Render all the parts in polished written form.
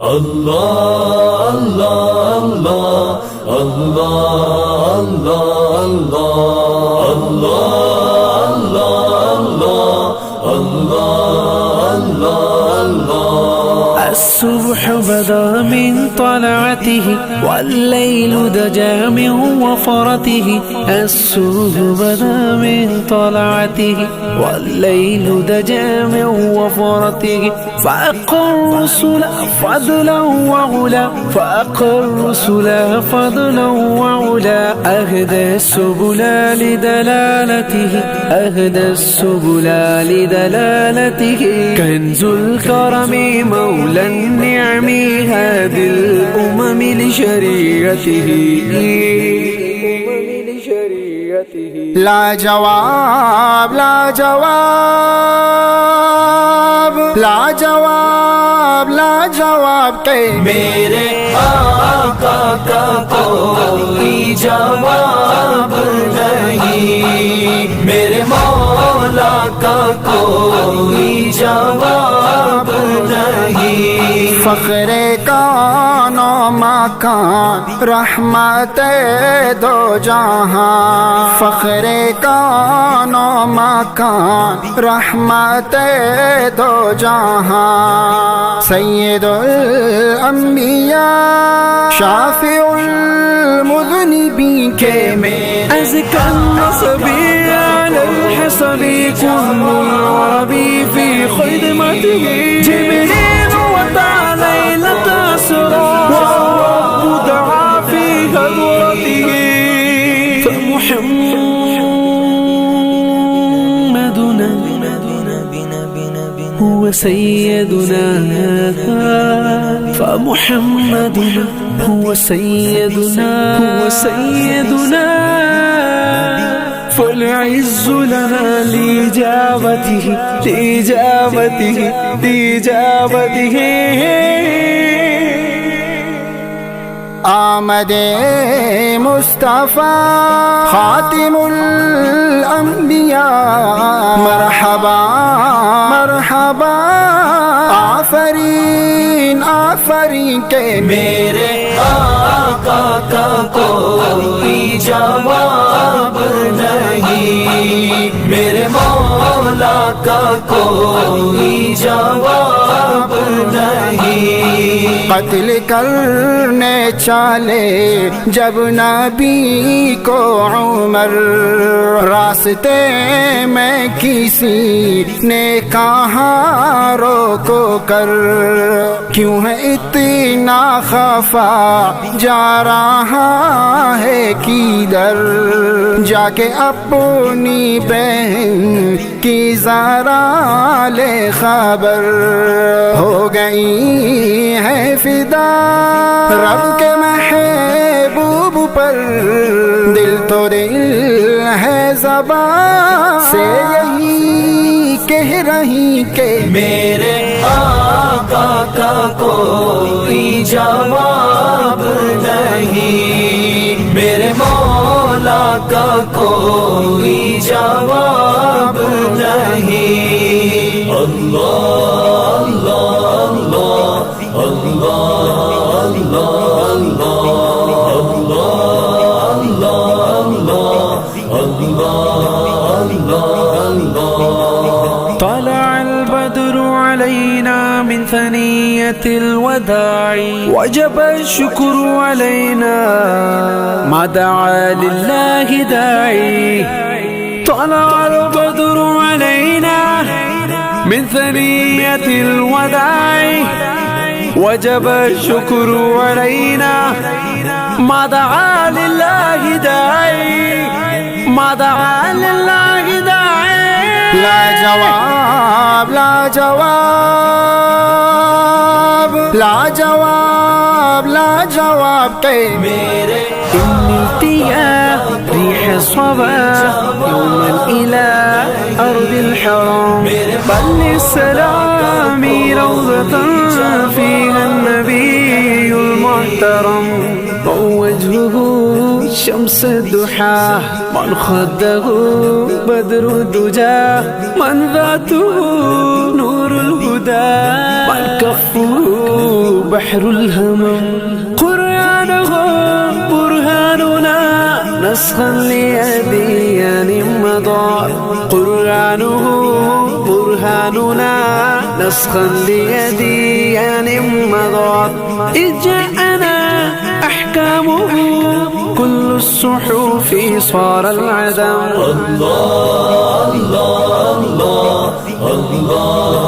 اللہ اللہ اللہ اللہ اللہ اللہ اللہ الصبح بدا من طلعته والليل دجا من وفرته الصبح بدا من طلعته والليل دجا من وفرته فأقر الرسل فضلا وعلا فأقر الرسل فضلا وعلا أهدى السبل لدلالته أهدى السبل لدلالته كنز الكرم مولى النعم هادي الأمم لشريعته لا جواب لا جواب لا جواب لا جواب کہ میرے آقا کا کوئی جواب نہیں، میرے مولا کا کوئی جواب نہیں، فخر کان و مکان رحمت دو جہاں، فخر کان و مکان رحمت دو جہاں، سید الانبیاء شافع المذنبین کے میں أزكى النصب على الحسب كل العربي في خدمته جبريل وضع ليلة أسرى والرب دعا في هدرته فمحمدنا هو سيدنا فمحمدنا هو سيدنا هو سيدنا فالعز لنا لإجابته لإجابته لإجابته آمد مصطفیٰ خاتم الانبیاء مرحبا مرحبا آفرین آفرین کہ میرے آقا کا کوئی جواب نہیں، میرے مولا کا کوئی جواب نہیں، قتل کرنے چالے جب نبی کو عمر، راستے میں کسی نے کہا روکو کر، کیوں ہے اتنا خفا جا رہا ہے کدھر، جا کے اپنی بہن کی ذرا لے خبر، ہو گئی ہے فدا رب کے محبوب پر، دل تو دل ہے زبان سے یہی کہہ رہی کہ میرے آقا کا کوئی جواب نہیں، میرے مولا کا کوئی جواب نہیں، اللہ اللہ اللہ اللہ۔ طلع البدر علينا من ثنية الوداع وجب الشكر علينا ما دعا لله داعي، طلع البدر علينا من ثنية الوداع وجب الشكر علينا ما دعا لله داعي ما دعا لله داعي لا جواب لا جواب لا جواب لا جواب کہ میرے التياء ريح الصبا يوما إلى أرض الحرم بل السلام روضة فيها النبي المحترم ووجهه شمس الضحى من خده بدر الدجى من ذاته نور الهدى من كفه بحر الهمم قرآنه برهاننا نسخا لأديان مضى قرآنه برهاننا نسخا لأديان مضى إذ جاءنا أحكامه كل الصحف صار العدم الله الله الله الله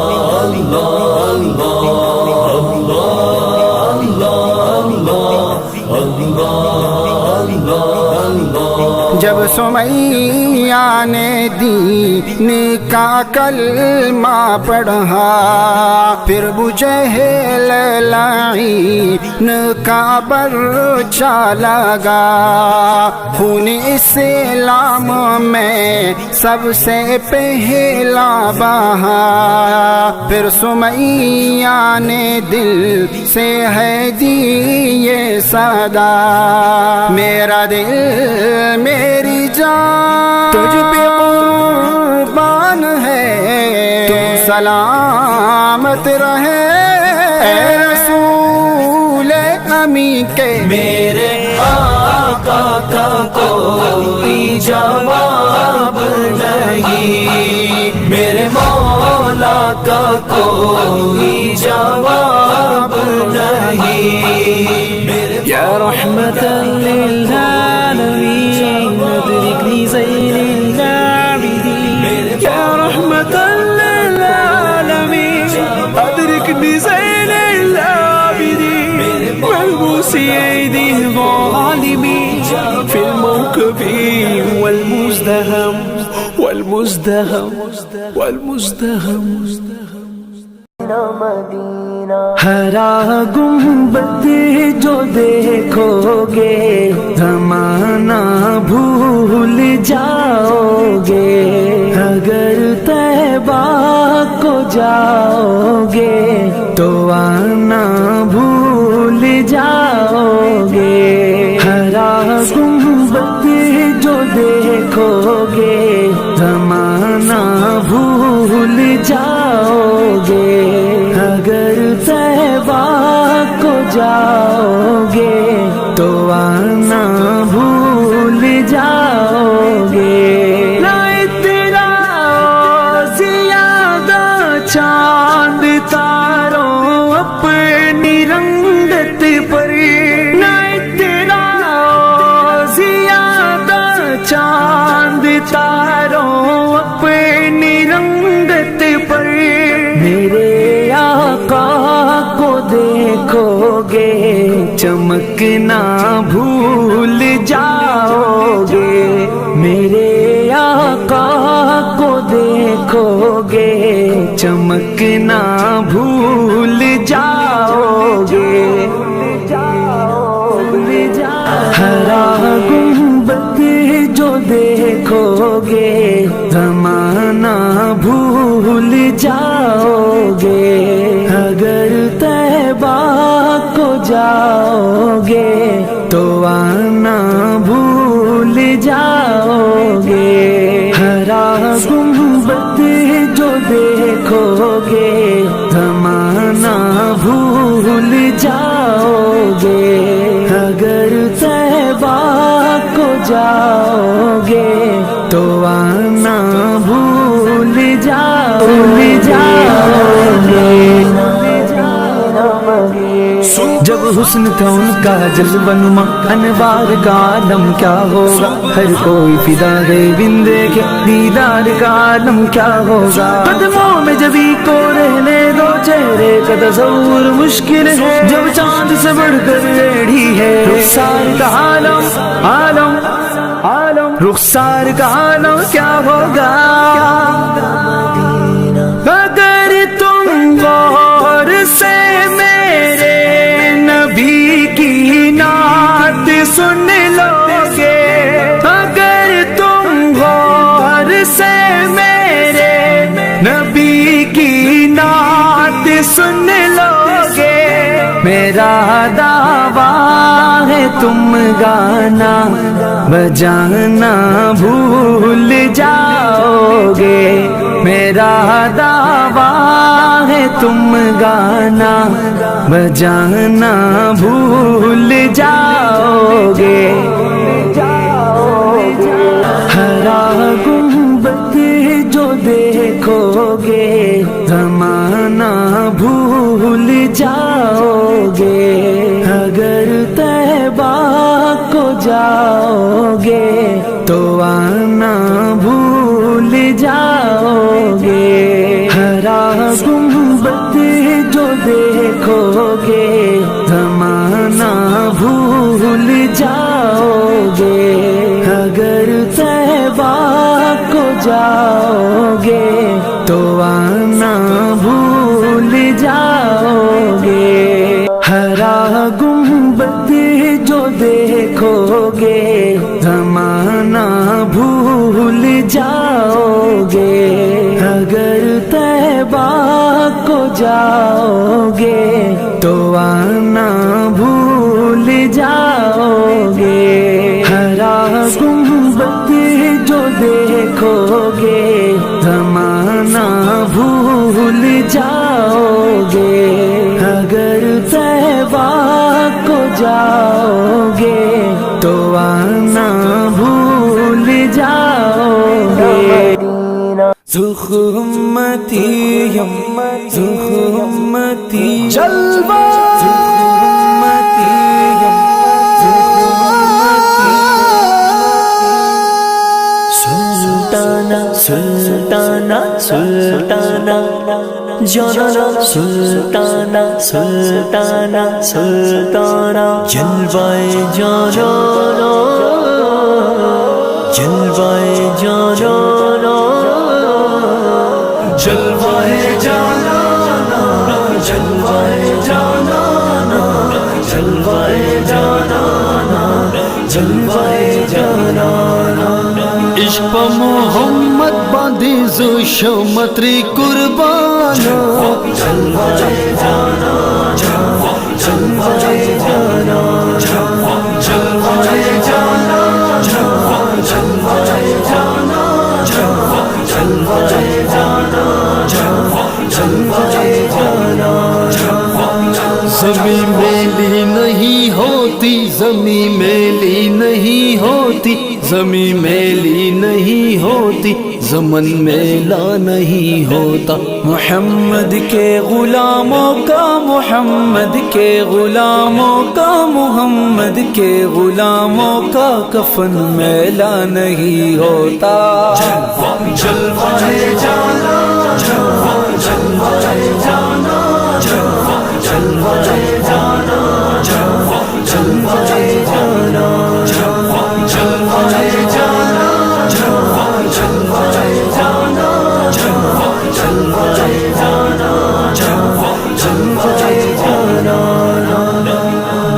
جب سمیہ نے دین کا کلمہ پڑھا پھر بجہل لعین کا برچا لگا خون اسلام میں سب سے پہلا بہا پھر سمیہ نے دل سے ہے دی یہ صدا میرا دل میری جان تجھ پہ قربان ہے تو سلامت رہے اے رسول امی کے میرے آقا کا کوئی جواب نہیں میرے مولا کا کوئی جواب نہیں يا رحمة للعالمين أدركني زين العابدين يا رحمة للعالمين أدركني زين العابدين ملبوس أيدي الظالمين في الموكب والمزدهم ہرا گنبد جو دیکھو گے زمانہ بھول جاؤ گے اگر طیبہ کو جاؤ گے تو آنا بھول جاؤ گے ہرا گنبد جو دیکھو گے زمانہ بھول جاؤ گے اگر طیبہ کو جاؤ گے تو آنا بھول جاؤ گے نہ تیرا زیادہ چاند تاروں اپنی رنگت پر نہ تیرا زیادہ چاند تاروں اپنی رنگت پر میرے آقا کو دیکھو گے چمکنا بھول جاؤ گے میرے آقا کو دیکھو گے چمکنا بھول جاؤ گے ہرا گنبد جو دیکھو گے زمانہ بھول جاؤ گے اگر طیبہ کو جاؤ گے تو آنا بھول جاؤ گے ہرا گنبد جو دیکھو گے زمانہ بھول جاؤ گے اگر طیبہ کو جاؤ گے تو آنا بھول جاؤ گے جب حسن تھا ان کا جلوہ نما انوار کا عالم کیا ہوگا ہر کوئی فدا ہے بن دیکھے دیدار کا عالم کیا ہوگا قدموں میں جبھی کو رہنے دو چہرے کا تصور مشکل ہے جب چاند سے بڑھ کر ریڑھی ہے رخسار کا عالم رخسار کا عالم کیا ہوگا اگر تم غور سے میرے نبی کی نعت سن لو گے اگر تم غور سے میرے نبی کی نعت سن لو گے میرا دعویٰ ہے تم گانا بجانا بھول جاؤ گے، میرا دعویٰ ہے تم گانا بجانا بھول جاؤ گے، ہرا گنبد جو دیکھو گے زمانہ بھول جاؤ گے، اگر طیبہ کو جاؤ گے تو آنا بھول جاؤ گے، ہرا گنبد جو دیکھو گے زمانہ بھول جاؤ گے، اگر طیبہ کو جاؤ گے تو آنا بھول جاؤ گے، ہرا گنبد جو دیکھو گے زمانہ بھول جاؤ گے، اگر طیبہ کو جاؤ گے تو آنا بھول جاؤ گے، ہرا گنبد جو دیکھو گے زمانہ بھول جاؤ گے، اگر طیبہ کو جاؤ گے تو آنا بھول جاؤ گے، زخمتی زخمتی جلوہ سلطانہ سلطانہ جانانا سلطانہ سلطانہ سلطانہ جلوائے جانانا جلوائے جانانا جلوائے جانانا جلوائے جانانا جلوائے جانانا جلوائے جانانا عشق محمد باندھی زو شمتری قربانا جلوائے جانا جلوائے جانا جلوائے جانا جلوائے جانا جلوائے جانا جلوائے جانا زمین میلی نہیں ہوتی زمین میلی نہیں ہوتی زمین میلی نہیں ہوتی زمن میلا نہیں ہوتا محمد کے غلاموں کا محمد کے غلاموں کا محمد کے غلاموں کا کفن میلا نہیں ہوتا جلوائے جانا جلوائے جانا جلوائے جانا جلوائے جانا جلوائے جانا جلوائے جانا جلوائے جانا جلوائے جانا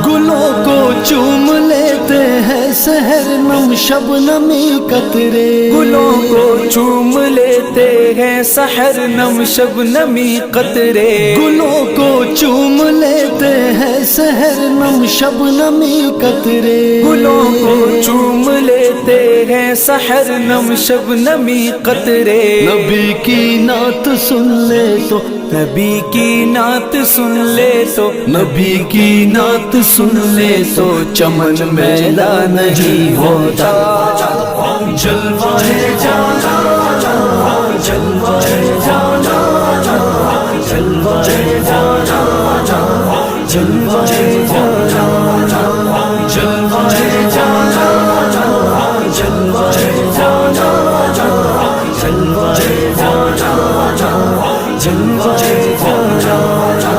گلوں کو چوم لیتے ہیں سحر نم شبنمی قطرے گلوں کو چوم لیتے ہیں سحر نم شبنمی قطرے گلوں کو چوم لیتے ہیں سحر نم شبنمی قطرے گلوں کو چوم لیتے ہیں سحر نم شبنمی قطرے نبی کی نعت سن لے تو نبی کی نعت سن لے تو نبی کی نعت سن لے تو چمن میلا نہیں ہوتا جلوائے جانا جلوائے جانا جلوائے جانا جلوائے جانا جلوائے جانا جلوائے جانا جلوائے جانا جلوائے جانا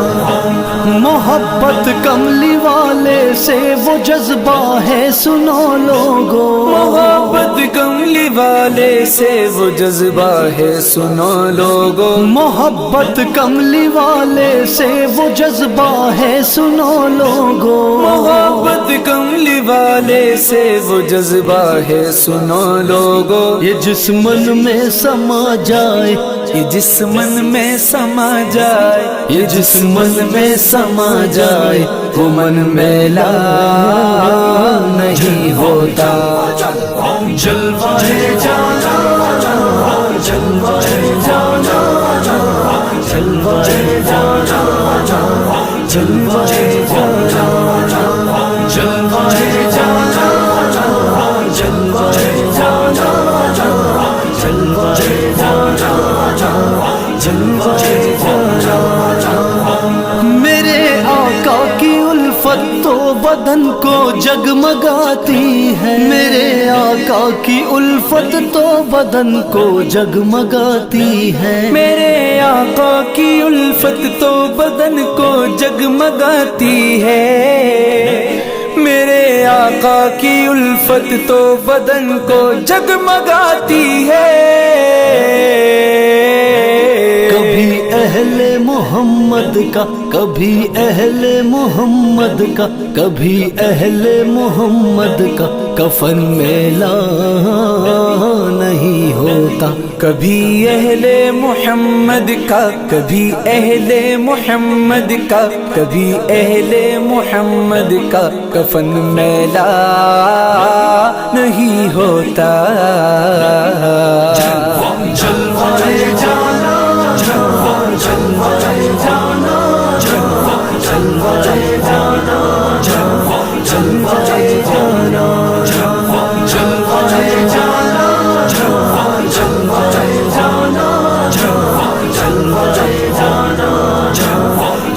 محبت کملی والے سے وہ جذبہ ہے سنو لوگو محبت کملی والے سے وہ جذبہ ہے سنو لوگو محبت کملی والے سے وہ جذبہ ہے سنو لوگو محبت کملی والے سے وہ جذبہ ہے سنو لوگو، یہ جس من میں سما جائے، یہ جس من میں سما جائے، یہ جس من میں سما جائے، وہ من میلا نہیں ہوتا۔ جلوہ جانا، جلوہ جانا، جلوہ جانا، جلوہ جانا، جلوہ جانا، جلوہ جانا، جلوہ جانا، جلوہ جانا۔ میرے آقا کی الفت تو بدن کو جگمگاتی ہے، میرے آقا کی الفت تو بدن کو جگمگاتی ہے، میرے آقا کی الفت تو بدن کو جگمگاتی ہے، میرے آقا کی الفت تو بدن کو جگمگاتی ہے۔ کبھی اہل محمد کا، کبھی اہل محمد کا، کبھی اہل محمد کا کفن میلا نہیں ہوتا، کبھی اہل محمد کا، کبھی اہل محمد کا، کبھی اہل محمد کا کفن میلا نہیں ہوتا۔ جلوہ جانا، جلوہ جانا، جلوہ جانا، جلوہ جانا، جلوہ جانا، جلوہ جانا، جلوہ جانا،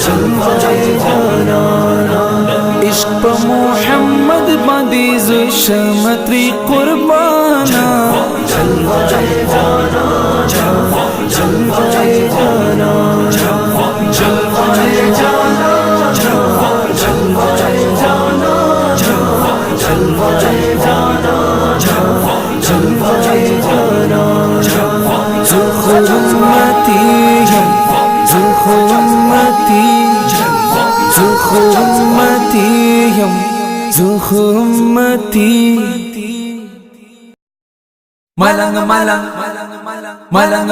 جلوہ جانا۔ عشق محمد باندی شمتری قربانا، جلوہ جانا، جلوہ جانا، جلوہ جانا، جلوہ جانا، جلوہ جانا، جلوہ جانا۔ زخر امتی زخر امتی زخر امتی زخر امتی۔ ملنگ ملنگ ملنگ ملنگ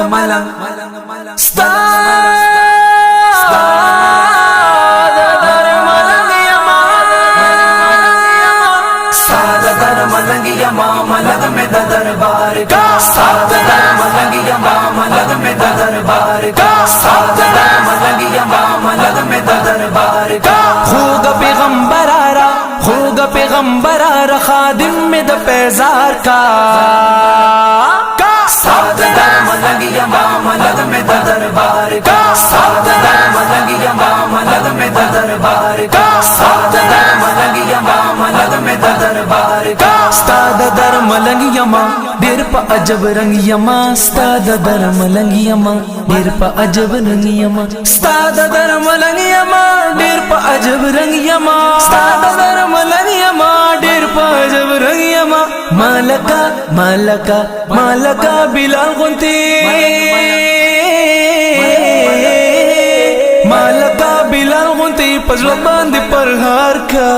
ملنگ یما ملنگ میں دربار کا ساتھ ملنگ یما ملنگ میں دربار کا ساتھ ملنگ یما ملنگ میں دربار کا خوگ پیغمبر آرا خوگ پیغمبر آرا خادم میں د پیزار کا ساتھ ملنگ یما ملنگ میں دربار کا ساتھ ملنگ یما ملنگ میں دربار کا ساتھ ملنگ یما ملنگ میں دربار کا استاد در ملنگ یما دیر پا عجب رنگ یما استاد در ملنگ یما دیر پا عجب رنگ یما استاد در ملنگ یما دیر پا عجب رنگ یما استاد در ملنگ یما دیر پا عجب رنگ یما مالکا مالکا مالکا بلال غنتی مالکا بلال غنتی پزل باندھ پر ہار کا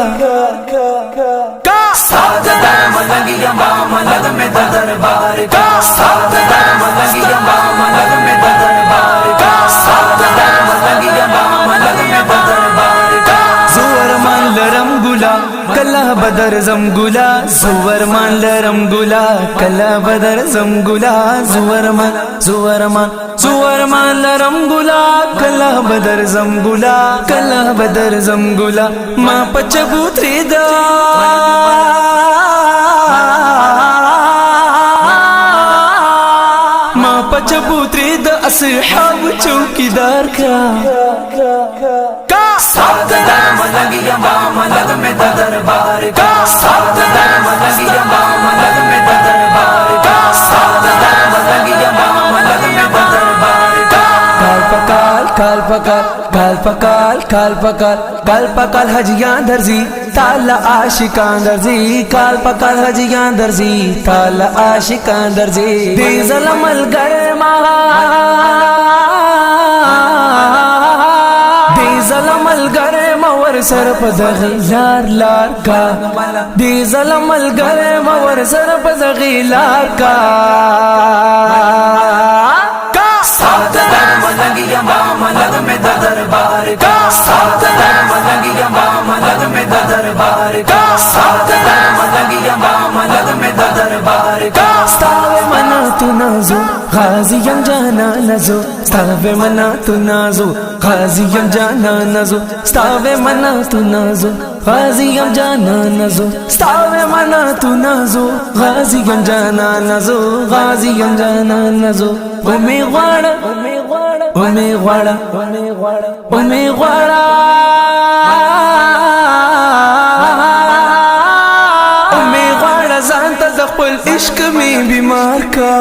ساتھ ملنگ یما ملنگ میں دربار کا ساتھ ملنگ یما ملنگ میں دربار کا ساتھ ملنگ یما ملنگ میں دربار کا زور مان لرم گلا کلا بدر زم گلا زور مان لرم گلا کلا بدر زم گلا زور مان زور مان زور مان لرم گلا کلا بدر زم گلا کلا بدر زم گلا ماں پچبوتری دا ماں پچبوتری دا اصحاب چوکیدار کا ساتھ ملنگ یما ملنگ میں دربار کا ساتھ ملنگ یما ملنگ میں دربار کا ساتھ ملنگ یما ملنگ میں دربار کا کال پکال کال پکال کال پکال کال پکال کال پکال حجیاں درزی تالا عاشقان درزی کال پکال حجیاں درزی تالا عاشقان درزی دی ظلم الگرما دی ظلم الگرما ور سر پدغی لار لار کا دی ظلم الگرے ور سر پدغی لار کا سات درم لگی امام لگ میں دربار کا سات درم لگی امام لگ میں دربار کا سات درم لگی امام لگ میں دربار کا ستاوے منا تو نازو غازیم جانا نزو ستاوے منا تو نازو غازیم جانا نزو ستاوے منا تو نازو غازیم جانا نزو ستاوے منا تو نازو غازیم جانا نزو غازیم جانا نزو امی غواړه امی غواړه امی غواړه امی غواړه ځان ته د خپل عشق می بیمار کا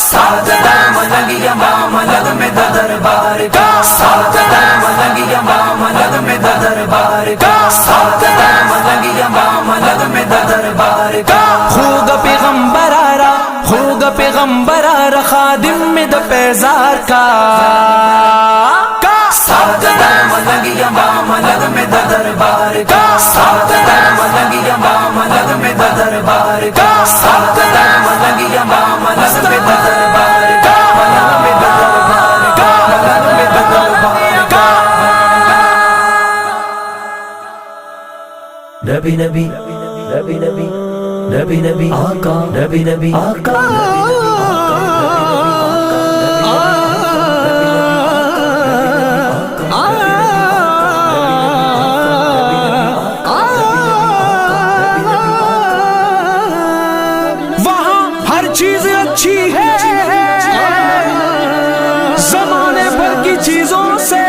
سات درم لگی امام لگ میں دربار کا سات درم لگی امام لگ میں دربار کا سات درم لگی امام لگ میں دربار کا خوگ پیغمبر آرا خوگ پیغمبر آرا خادم میں د پیزار کا سات درم لگی امام لگ میں دربار کا سات درم لگی امام لگ میں دربار کا سات درم لگی امام لگ میں دربار کا لگ میں دربار کا لگ میں دربار کا نبی نبی نبی نبی نبی نبی آقا نبی نبی آقا چیز اچھی ہے زمانے بھر کی چیزوں سے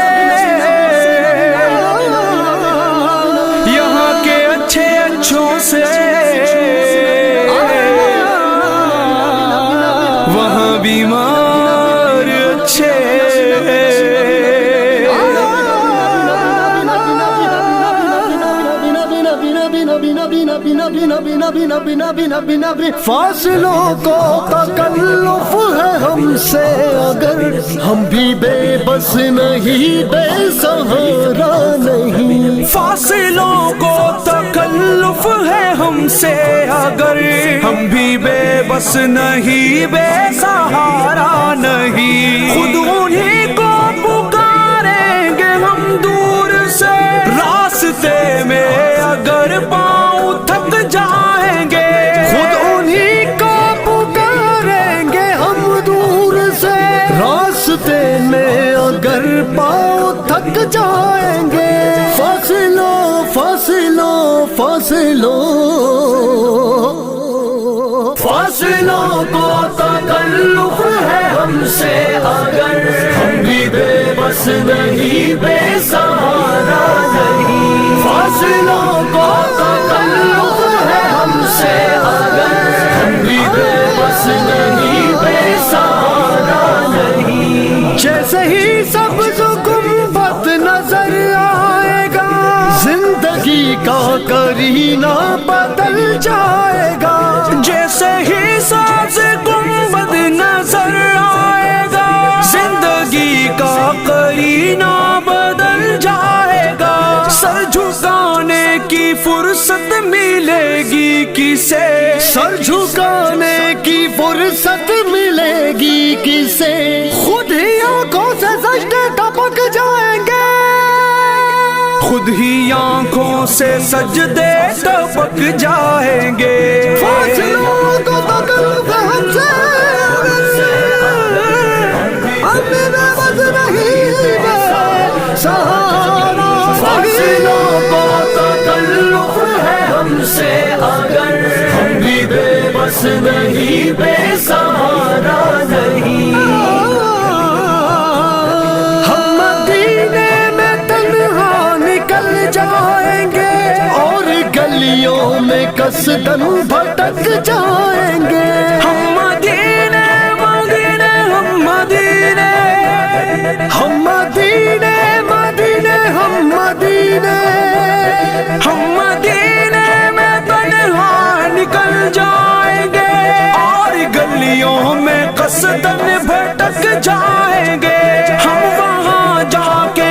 یہاں کے اچھے اچھوں سے وہاں بیمار اچھے فاصلوں کو تکلف ہے ہم سے اگر ہم بھی بے بس نہیں بے سہارا نہیں فاصلوں کو تکلف ہے ہم سے اگر ہم بھی بے بس نہیں بے سہارا نہیں خود انہیں کو پکاریں گے ہم دور سے راستے میں اگر پاؤں تھک جائیں گے خود انہیں کو پکاریں گے ہم دور سے راستے میں اگر پاؤں تھک جائیں گے فاصلوں فاصلوں فاصلوں فاصلوں کو تکلف ہے ہم سے اگر ہم بھی بے بس نہیں بے سہارا نہیں فاصلوں کو تکلف ہے ہم سے اگر ہم بھی بے بس نہیں بے سہارا نہیں جیسے ہی سبز گنبد نظر آئے گا زندگی کا کرینہ بدل جائے گا جیسے ہی سبز گنبد نظر آئے گا زندگی کا کرینہ بدل جائے گا سر جھکانے کی فرصت ملے گی کسے سر جھکانے کی فرصت ملے گی کسے خود ہی آنکھوں سے سجدے ٹپک جائیں گے خود ہی آنکھوں سے سجدے ٹپک جائیں گے فاصلوں کو تکلف ہے ہم سے ہم بھی بے بس نہیں بے سہارا فاصلوں کو تکلف ہے ہم سے اگر ہم بھی بے بس نہیں بے سہارا نہیں ہم مدینے میں تنہا نکل جائیں گے اور گلیوں میں قصدن بھٹک جائیں گے ہم مدینے مدینے ہم مدینے ہم مدینے مدینے ہم مدینے ہم مدینے میں تنہا نکل جائیں گے اور گلیوں میں قصدن بھٹک جائیں گے ہم وہاں جا کے